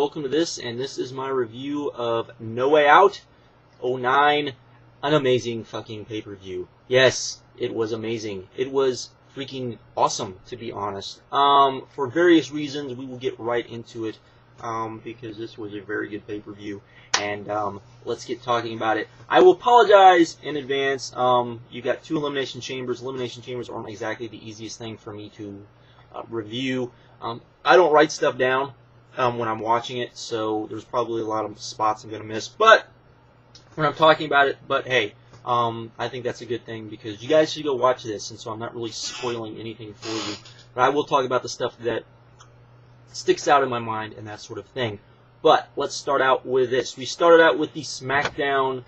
welcome to this, and this is my review of No Way Out '09, an amazing fucking pay-per-view. Yes, it was amazing. It was freaking awesome, to be honest. For various reasons, we will get right into it, because this was a very good pay-per-view, and let's get talking about it. I will apologize in advance. You got two Elimination Chambers. Elimination Chambers aren't exactly the easiest thing for me to review. I don't write stuff down when I'm watching it, so there's probably a lot of spots I'm going to miss. But when I'm talking about it, hey, I think that's a good thing because you guys should go watch this, and so I'm not really spoiling anything for you. But I will talk about the stuff that sticks out in my mind and that sort of thing. But let's start out with this. We started out with the SmackDown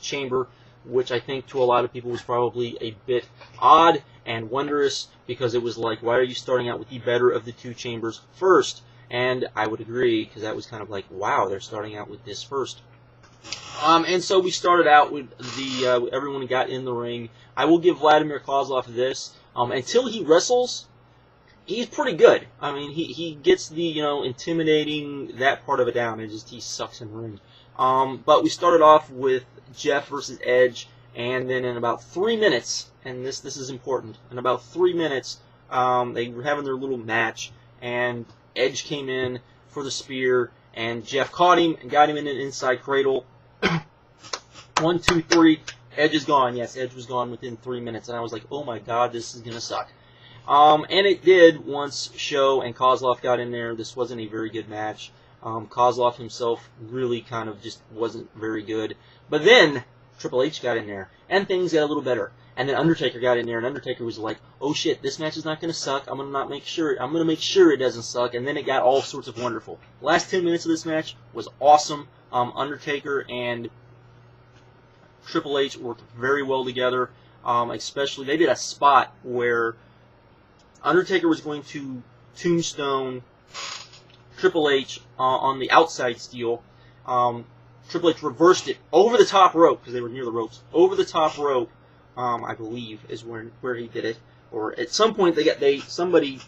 Chamber, which I think to a lot of people was probably a bit odd and wondrous because it was like, why are you starting out with the better of the two chambers first? And I would agree because that was kind of like, wow, they're starting out with this first. And so we started out with the everyone got in the ring. I will give Vladimir Kozlov this. Until he wrestles, he's pretty good. I mean, he gets the intimidating that part of it down. He sucks in the ring. But we started off with Jeff versus Edge, and then in about 3 minutes, and this is important, in about 3 minutes, they were having their little match, and Edge came in for the spear, and Jeff caught him and got him in an inside cradle. 1, 2, 3, Edge is gone. Yes, Edge was gone within 3 minutes, and I was like, oh my god, this is gonna suck. And it did once Show and Kozlov got in there. This wasn't a very good match. Kozlov himself really kind of just wasn't very good. But then Triple H got in there, and things got a little better. And then Undertaker got in there, and Undertaker was like, "Oh shit, this match is not going to suck. I'm gonna make sure it doesn't suck." And then it got all sorts of wonderful. The last 10 minutes of this match was awesome. Undertaker and Triple H worked very well together. Especially they did a spot where Undertaker was going to tombstone Triple H on the outside steel. Triple H reversed it over the top rope because they were near the ropes. Over the top rope, I believe, is where he did it. Or at some point somebody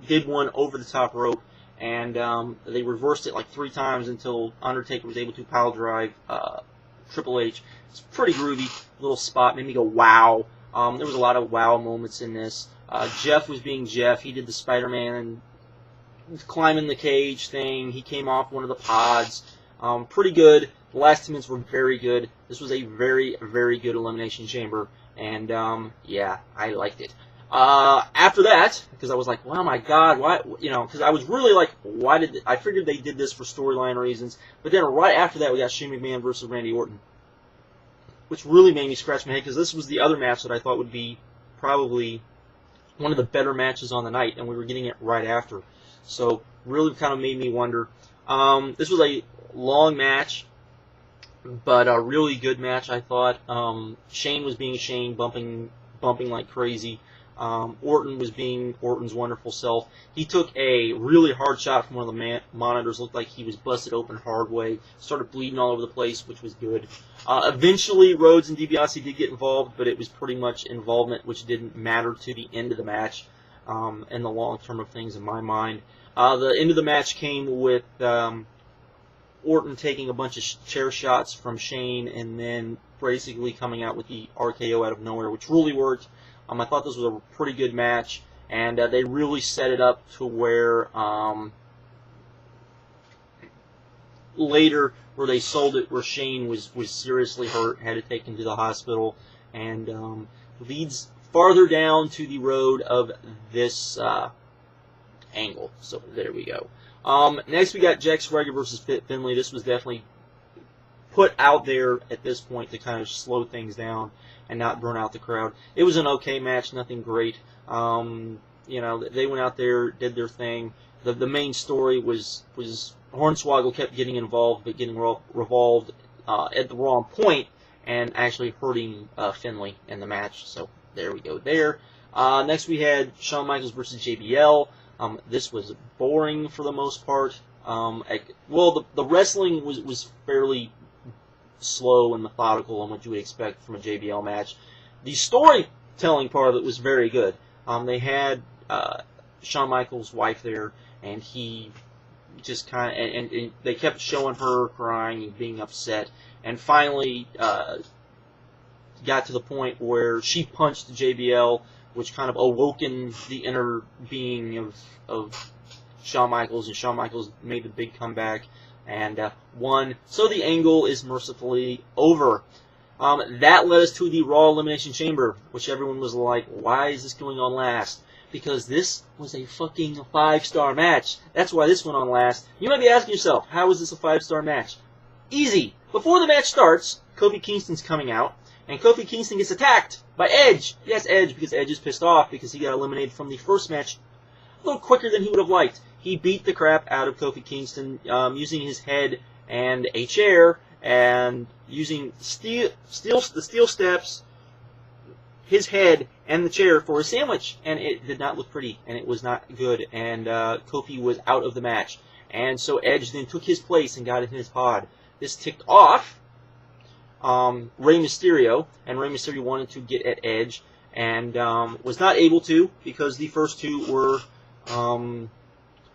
did one over the top rope, and they reversed it like 3 times until Undertaker was able to pile drive Triple H. It's pretty groovy little spot. Made me go wow. There was a lot of wow moments in this. Jeff was being Jeff. He did the Spider-Man climbing the cage thing. He came off one of the pods. Pretty good. The last 2 minutes were very good. This was a very, very good Elimination Chamber. And, yeah, I liked it. After that, because I was like, wow, my God, why, because I was really like, I figured they did this for storyline reasons. But then right after that, we got Shane McMahon versus Randy Orton, which really made me scratch my head because this was the other match that I thought would be probably one of the better matches on the night, and we were getting it right after. So, really kind of made me wonder. This was a long match, but a really good match, I thought. Shane was being Shane, bumping like crazy. Orton was being Orton's wonderful self. He took a really hard shot from one of the monitors. Looked like he was busted open hard way. Started bleeding all over the place, which was good. Eventually, Rhodes and DiBiase did get involved, but it was pretty much involvement which didn't matter to the end of the match and the long term of things in my mind. The end of the match came with Orton taking a bunch of chair shots from Shane and then basically coming out with the RKO out of nowhere, which really worked. I thought this was a pretty good match, and they really set it up to where later where they sold it, where Shane was seriously hurt, had to take him to the hospital, and leads farther down to the road of this angle. So there we go. Next we got Jack Swagger versus Finlay. This was definitely put out there at this point to kind of slow things down and not burn out the crowd. It was an okay match, nothing great. They went out there, did their thing. The main story was Hornswoggle kept getting involved, but getting revolved at the wrong point and actually hurting Finlay in the match. So there we go there. Next we had Shawn Michaels versus JBL. This was boring for the most part. Well, the wrestling was fairly slow and methodical and what you would expect from a JBL match. The storytelling part of it was very good. They had Shawn Michaels' wife there, and he just kind of, and they kept showing her crying and being upset, and finally got to the point where she punched JBL, which kind of awoken the inner being of Shawn Michaels, and Shawn Michaels made the big comeback and won. So the angle is mercifully over. That led us to the Raw Elimination Chamber, which everyone was like, why is this going on last? Because this was a fucking 5-star match. That's why this went on last. You might be asking yourself, how is this a 5-star match? Easy. Before the match starts, Kofi Kingston's coming out, and Kofi Kingston gets attacked by Edge. Yes, Edge, because Edge is pissed off because he got eliminated from the first match a little quicker than he would have liked. He beat the crap out of Kofi Kingston using his head and a chair, and using the steel steps, his head, and the chair for a sandwich. And it did not look pretty, and it was not good, and Kofi was out of the match. And so Edge then took his place and got in his pod. This ticked off Rey Mysterio, and Rey Mysterio wanted to get at Edge, and was not able to, because the first two were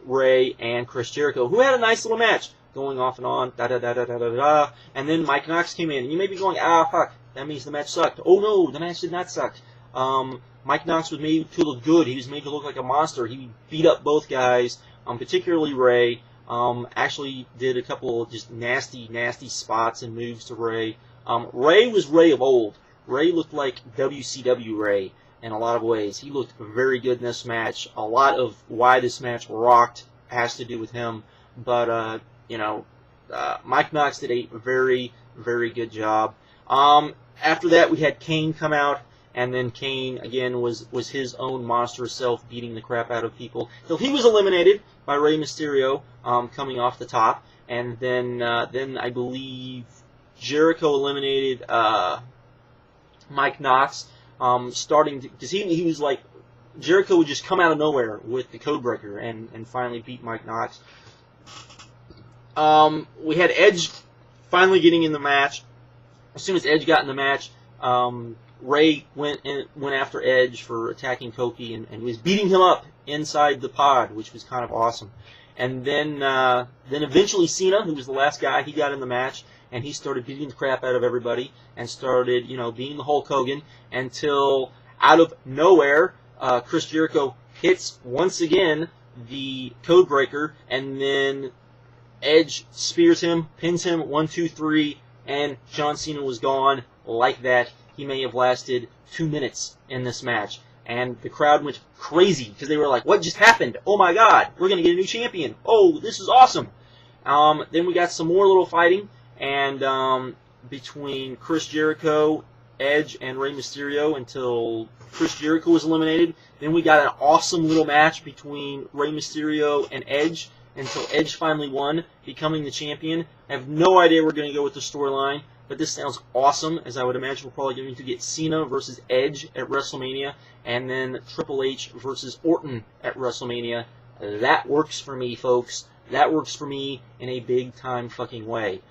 Rey and Chris Jericho, who had a nice little match, going off and on, da-da-da-da-da-da-da, and then Mike Knox came in, and you may be going, fuck, that means the match sucked. Oh no, the match did not suck. Mike Knox was made to look good. He was made to look like a monster. He beat up both guys, particularly Rey. Actually did a couple of just nasty, nasty spots and moves to Rey. Rey was Rey of old. Rey looked like WCW Rey in a lot of ways. He looked very good in this match. A lot of why this match rocked has to do with him. But, Mike Knox did a very, very good job. After that, we had Kane come out, and then Kane, again, was his own monstrous self, beating the crap out of people. So he was eliminated by Rey Mysterio coming off the top. And then I believe Jericho eliminated Mike Knox, because he was like, Jericho would just come out of nowhere with the Codebreaker and finally beat Mike Knox. We had Edge finally getting in the match. As soon as Edge got in the match, Rey went after Edge for attacking Kofi and was beating him up inside the pod, which was kind of awesome. And then eventually Cena, who was the last guy, he got in the match, and he started beating the crap out of everybody and started, being the Hulk Hogan, until out of nowhere, Chris Jericho hits once again the Codebreaker, and then Edge spears him, pins him, 1, 2, 3, and John Cena was gone like that. He may have lasted 2 minutes in this match. And the crowd went crazy because they were like, what just happened? Oh my god, we're going to get a new champion. Oh, this is awesome. Then we got some more little fighting, and between Chris Jericho, Edge, and Rey Mysterio until Chris Jericho was eliminated. Then we got an awesome little match between Rey Mysterio and Edge until Edge finally won, becoming the champion. I have no idea where we're going to go with the storyline, but this sounds awesome, as I would imagine we're probably going to get Cena versus Edge at WrestleMania, and then Triple H versus Orton at WrestleMania. That works for me, folks. That works for me in a big-time fucking way.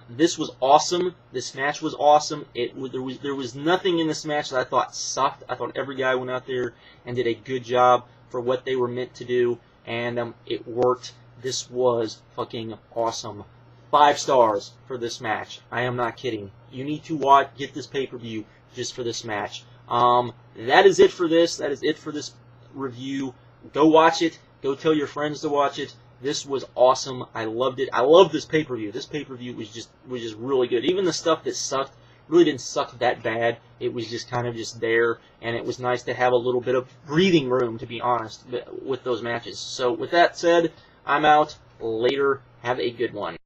This was awesome. This match was awesome. There was nothing in this match that I thought sucked. I thought every guy went out there and did a good job for what they were meant to do, and it worked. This was fucking awesome. 5 stars for this match. I am not kidding. You need to get this pay-per-view just for this match. That is it for this. That is it for this review. Go watch it. Go tell your friends to watch it. This was awesome. I loved it. I love this pay-per-view. This pay-per-view was just really good. Even the stuff that sucked really didn't suck that bad. It was just kind of just there, and it was nice to have a little bit of breathing room, to be honest, with those matches. So with that said, I'm out. Later. Have a good one.